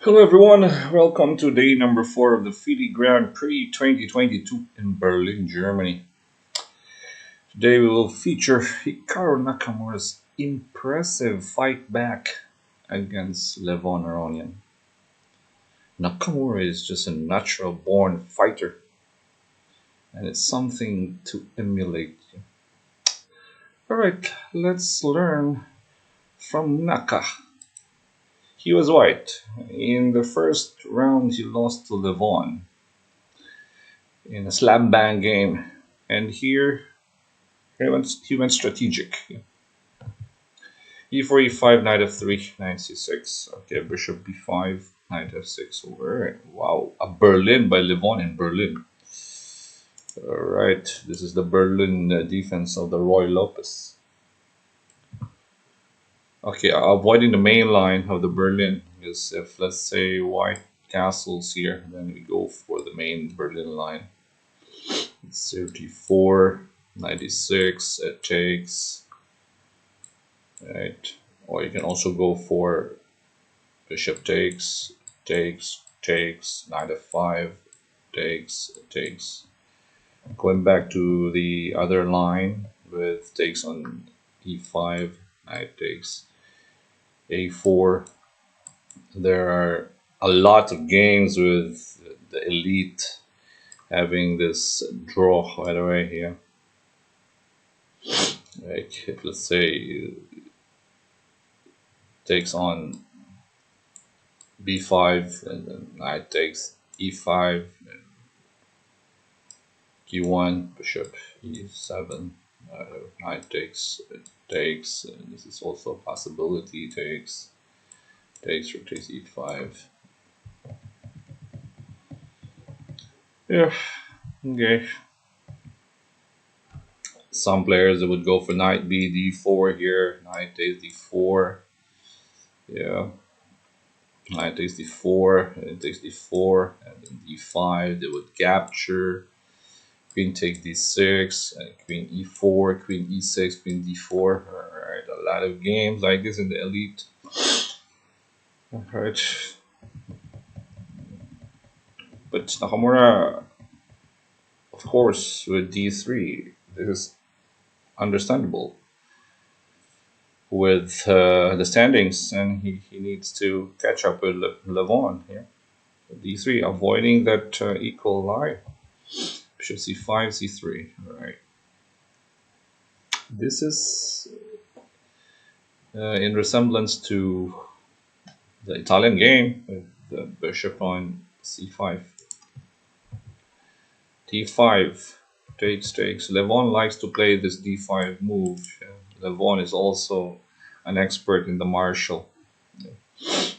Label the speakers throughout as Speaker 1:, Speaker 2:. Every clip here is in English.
Speaker 1: Hello everyone, welcome to day number 4 of the FIDE Grand Prix 2022 in Berlin, Germany. Today we will feature Hikaru Nakamura's impressive fight back against Levon Aronian. Nakamura is just a natural born fighter and it's something to emulate. Alright, let's learn from Naka. He was white. In the first round, he lost to Levon in a slam bang game, and here he went strategic. E4, E5, knight F3, knight C6. Okay, bishop B5, knight F6. Alright, wow, a Berlin by Levon in Berlin. Alright, this is the Berlin defense of the Roy Lopez. Okay, avoiding the main line of the Berlin, because if, let's say, white castles here, then we go for the main Berlin line. It's 34, 96, it takes, right? Or you can also go for bishop takes, knight f5, takes. Going back to the other line with takes on e5, knight takes, a4. There are a lot of games with the elite having this draw right away here. Like if let's say takes on b5 and then knight takes e5, q1, bishop e7, knight takes, and this is also a possibility, takes, rook takes e5. Yeah, okay. Some players that would go for knight b d4 here, knight takes d4. Yeah, knight takes d4, and it takes d4, and then d5. They would capture. Queen takes d6, and queen e4, queen e6, queen d4. Alright, a lot of games like this in the elite. Alright. But Nakamura, of course, with d3, this is understandable with the standings, and he needs to catch up with Levon here. D3, avoiding that equal line. Bishop c5, c3. All right. This is in resemblance to the Italian game with the bishop on c5. d5 takes. Levon likes to play this d5 move. Levon is also an expert in the Marshall,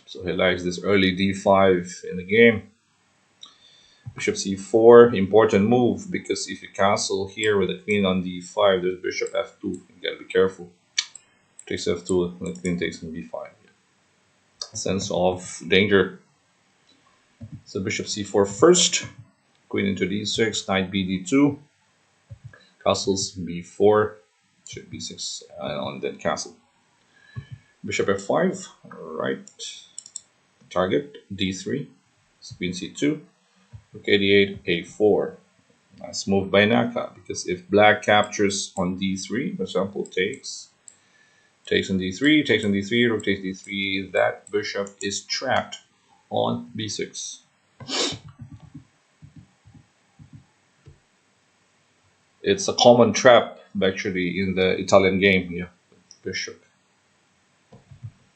Speaker 1: so he likes this early d5 in the game. Bishop c4, important move, because if you castle here with the queen on d5, there's bishop f2. You gotta be careful. Takes f2, and the queen takes on b5. Sense of danger. So bishop c4 first, queen into d6, knight b d2, castles b4, bishop b6, and then castle. Bishop f5, right. Target d3, queen c2, rook a8, a4. Nice move by Naka, because if black captures on d3, for example, takes on d3, rook takes d3, that bishop is trapped on b6. It's a common trap actually in the Italian game here, bishop.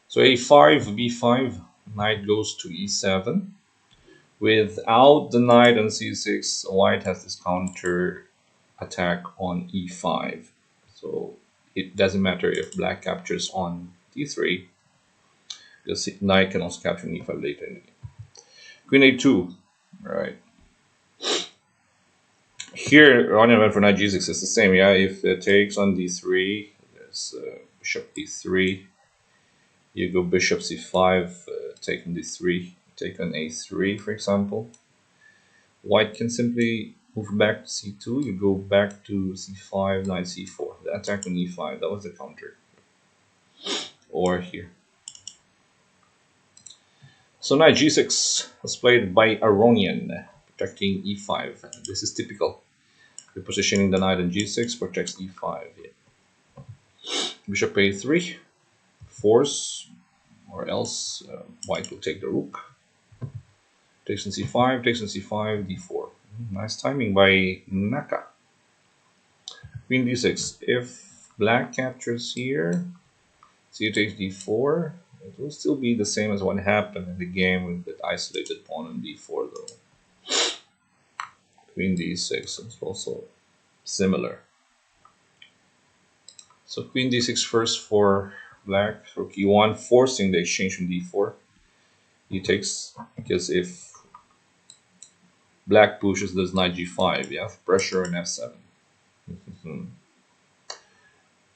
Speaker 1: So a5, b5, knight goes to e7. Without the knight on c6, white has this counter attack on e5. So it doesn't matter if black captures on d3, because knight can also capture on e5 later in the game. Queen a2, right. Here, Aronian went for knight g6. It's the same, yeah. If it takes on d3, there's bishop e3. You go bishop c5, take on d3, take on a3, for example. White can simply move back to c2. You go back to c5, knight c4. The attack on e5, that was the counter. Or here. So knight g6 was played by Aronian, protecting e5. This is typical. Repositioning the knight on g6 protects e5. Yeah. Bishop a3, force, or else white will take the rook. Takes on c5, takes on c5, d4. Nice timing by Naka. Queen d6. If black captures here, c takes d4. It will still be the same as what happened in the game with that isolated pawn on d4 though. Queen d6 is also similar. So queen d6 first for black, rook e1, forcing the exchange from d4. He takes, because if black pushes, there's knight g5, yeah, pressure on f7.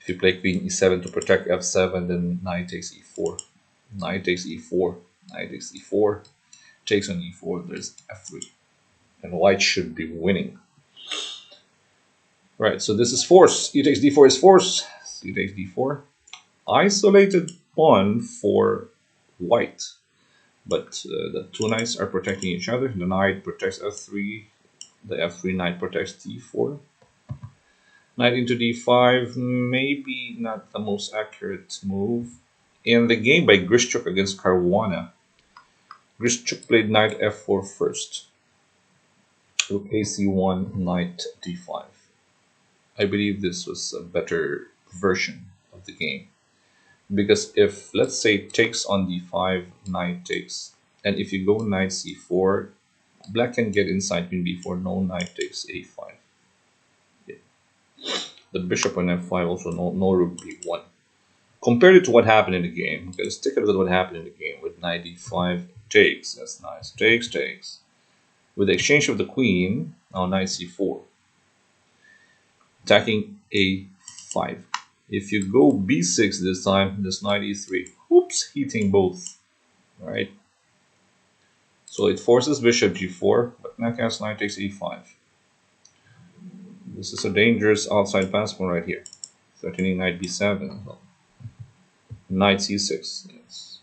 Speaker 1: If you play queen e7 to protect f7, then knight takes e4. Knight takes e4, knight takes e4, takes on e4, there's f3. And white should be winning. Right, so this is force. E takes d4 is force. E takes d4. Isolated pawn for white. But the two knights are protecting each other. The knight protects f3. The f3 knight protects d4. Knight into d5, maybe not the most accurate move. In the game by Grischuk against Caruana, Grischuk played knight f4 first. Rook ac1, knight d5. I believe this was a better version of the game. Because if, let's say, takes on d5, knight takes, and if you go knight c4, black can get inside queen b4, no knight takes a5. Yeah. The bishop on f5, also no rook b1. Compared it to what happened in the game, because take a look at what happened in the game with knight d5 takes, that's nice, takes. With the exchange of the queen, now knight c4. Attacking a5. If you go b6 this time, this knight e3. Oops, hitting both. Right? So it forces bishop g4, but Naka's knight takes e5. This is a dangerous outside pass pawn right here. Threatening knight b7. Knight c6. Yes.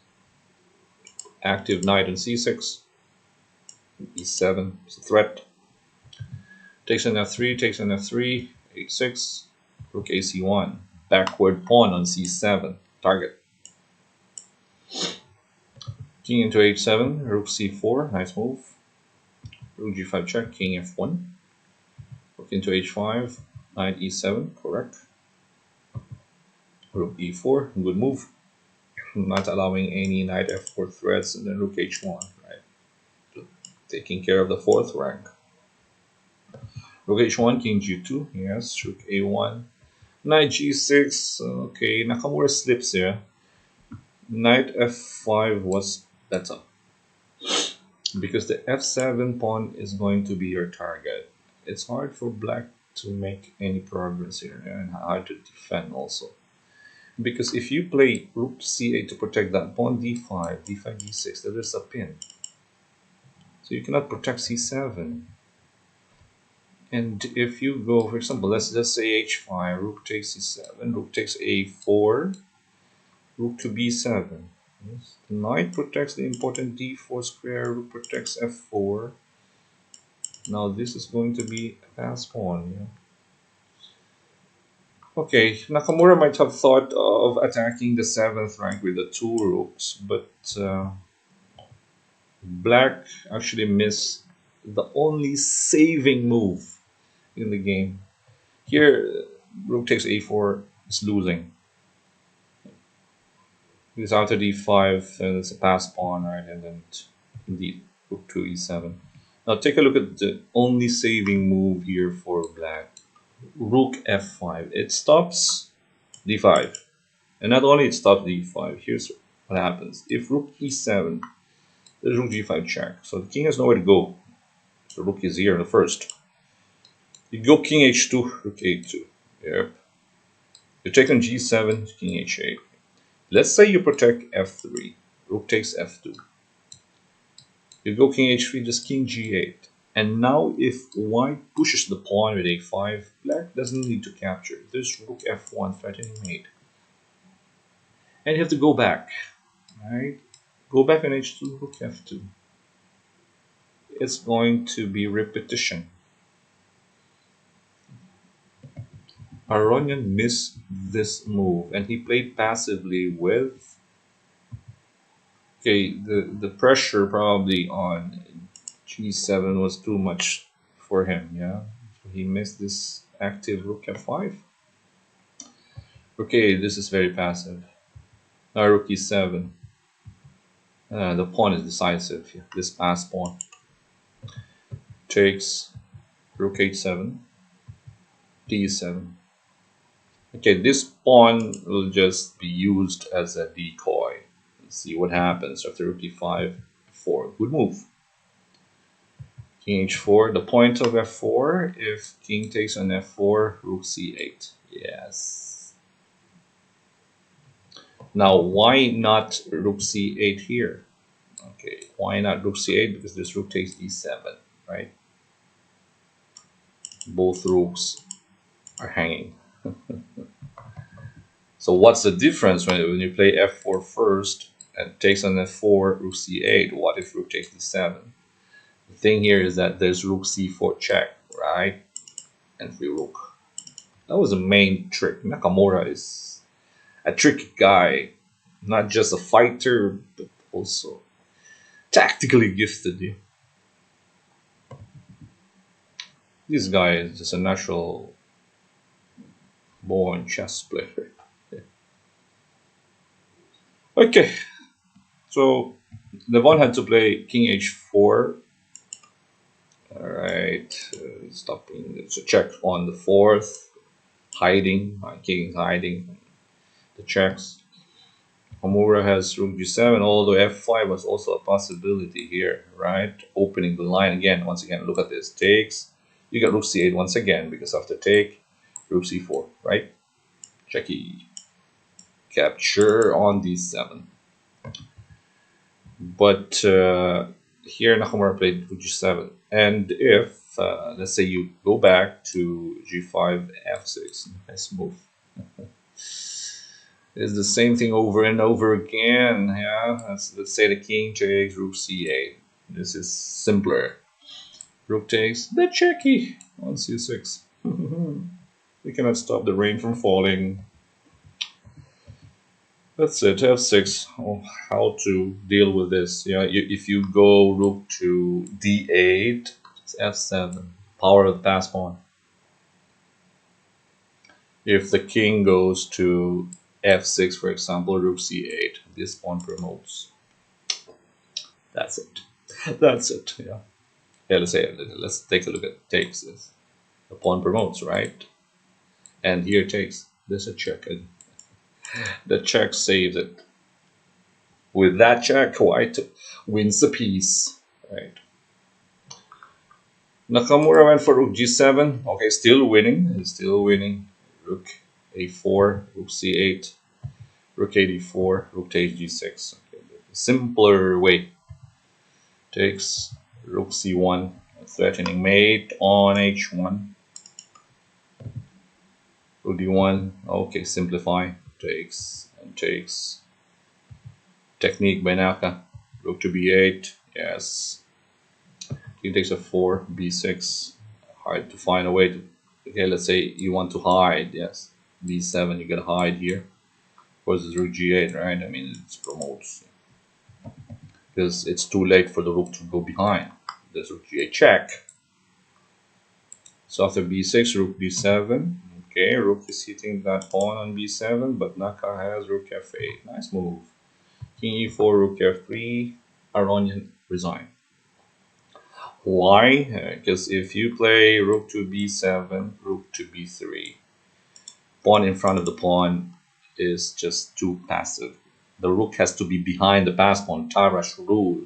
Speaker 1: Active knight on c6. e7 is a threat. Takes on f3, takes on f3. h6, rook ac1, backward pawn on c7, target. King into h7, rook c4, nice move. Rook g5 check, king f1. Rook into h5, knight e7, correct. Rook e4, good move. Not allowing any knight f4 threats, and then rook h1, right? Taking care of the fourth rank. Rook h1, king g2, yes, rook a1, knight g6, okay, Nakamura slips here. Knight f5 was better, because the f7 pawn is going to be your target. It's hard for black to make any progress here, and hard to defend also. Because if you play rook c8 to protect that pawn, d5, d5, d6, there's a pin. So you cannot protect c7. And if you go, for example, let's just say h5, rook takes c7, rook takes a4, rook to b7. Yes. The knight protects the important d4 square, rook protects f4. Now this is going to be a pass pawn. Yeah? Okay, Nakamura might have thought of attacking the 7th rank with the 2 rooks, but black actually missed the only saving move in the game. Here, rook takes a4 is losing. Because after d5, it's a pass pawn, right? And then indeed, rook to e7. Now take a look at the only saving move here for black. Rook f5. It stops d5. And not only it stops d5, here's what happens. If rook e7, there's rook g5 check. So the king has nowhere to go. So rook is here in the first. You go king h2, rook a2. Yep. You take on g7, king h8. Let's say you protect f3. Rook takes f2. You go king h3, just king g8. And now if white pushes the pawn with a5, black doesn't need to capture. There's rook f1 threatening mate. And you have to go back. Right? Go back on h2, rook f2. It's going to be repetition. Aronian missed this move and he played passively with, okay, the pressure probably on g7 was too much for him, yeah. So he missed this active rook f5. Okay, this is very passive. Now rook e7. The pawn is decisive. Yeah. This passed pawn takes rook h7, d7. Okay, this pawn will just be used as a decoy. Let's see what happens after rook e5, f4. Good move. King h4. The point of f4, if king takes on f4, rook c8. Yes. Now, why not rook c8 here? Okay, why not rook c8? Because this rook takes d7, right? Both rooks are hanging. So what's the difference when you play f4 first and takes on f4, rook c8? What if rook takes d7? The thing here is that there's rook c4 check, right? And free rook. That was the main trick. Nakamura is a tricky guy, not just a fighter, but also tactically gifted. Yeah. This guy is just a natural born chess player. Yeah. Okay, so Levon had to play king h4. All right, stopping. It's a check on the fourth, hiding. King is hiding the checks. Nakamura has rook g7, although f5 was also a possibility here, right? Opening the line again. Once again, look at this. Takes. You got rook c8 once again because after take, rook c4, right? Checky. Capture on d7. But here Nakamura played rook g7. And if, let's say you go back to g5, f6, nice move. It's the same thing over and over again. Yeah, let's say the king takes rook c8. This is simpler. Rook takes the checky on c6. We cannot stop the rain from falling. That's it. f6. Oh, how to deal with this? Yeah, if you go rook to d8, it's f7. Power of the pass pawn. If the king goes to f6, for example, rook c8, this pawn promotes. That's it. That's it. Yeah. Yeah. Let's take a look at takes. This. The pawn promotes, right? And here takes. There's a check. And the check saves it. With that check, white wins the piece. Right. Nakamura went for rook g7. Okay, still winning. He's still winning. Rook a4, rook c8, rook ad4, rook takes g6. Okay, simpler way. Takes rook c1, threatening mate on h1. Rook d1. Okay, simplify. Takes and takes. Technique by Naka. Rook to b8. Yes. King takes f4, b6. Hard to find a way to. Okay, let's say you want to hide. Yes. b7, you gotta hide here. Of course, it's rook g8, right? I mean, it promotes. Because it's too late for the rook to go behind. There's rook g8 check. So after b6, rook b7. Okay, rook is hitting that pawn on b7, but Naka has rook f8. Nice move. King e4, rook f3. Aronian resign. Why? Because if you play rook to b7, rook to b3, pawn in front of the pawn is just too passive. The rook has to be behind the pass pawn, Tarash rule.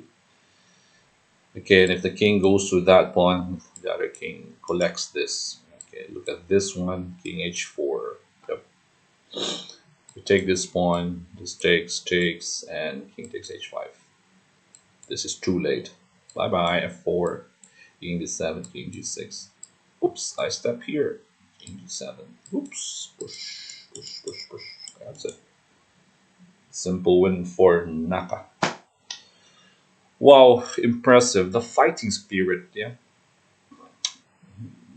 Speaker 1: Okay, and if the king goes to that pawn, the other king collects this. Okay, look at this one, king h4. Yep. You take this pawn, this takes, and king takes h5. This is too late. Bye bye, f4, king d7, king g6. Oops, I step here. King d7. Oops, push, push, push, push. That's it. Simple win for Naka. Wow, impressive. The fighting spirit, yeah.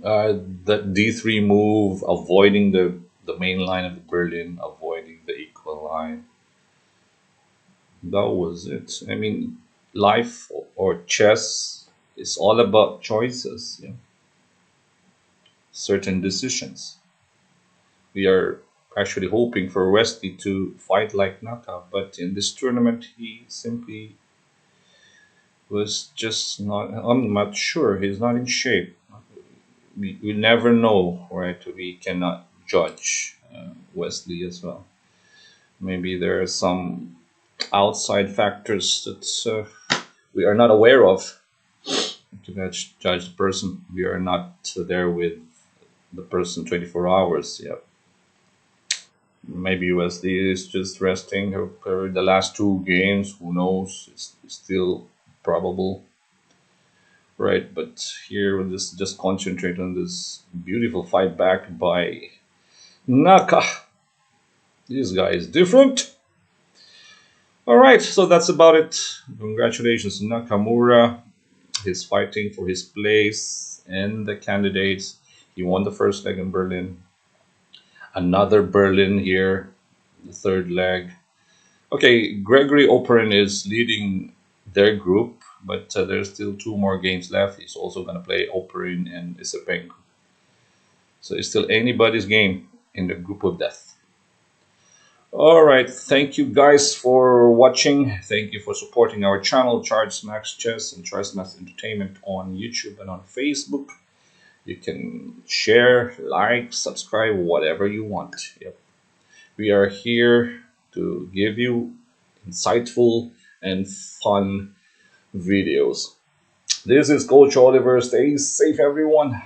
Speaker 1: The D3 move, avoiding the main line of the Berlin, avoiding the equal line. That was it. I mean, life or chess is all about choices, yeah. Certain decisions. We are actually hoping for Wesley to fight like Naka, but in this tournament he simply was just not. I'm not sure. He's not in shape. We never know, right? We cannot judge Wesley as well. Maybe there are some outside factors that we are not aware of to judge the person. We are not there with the person 24 hours. Yeah, maybe Wesley is just resting over the last two games. Who knows? It's still probable, right? But here, we'll just concentrate on this beautiful fight back by Naka. This guy is different. All right, so that's about it. Congratulations to Nakamura. He's fighting for his place in the candidates. He won the first leg in Berlin. Another Berlin here, the third leg. Okay, Gregory Operin is leading their group, but there's still two more games left. He's also going to play Operin and Isapenko. So it's still anybody's game in the group of death. All right, thank you guys for watching. Thank you for supporting our channel, Charles Max Chess and Charles Max Entertainment on YouTube and on Facebook. You can share, like, subscribe, whatever you want. Yep. We are here to give you insightful and fun videos. This is Coach Oliver. Stay safe, everyone.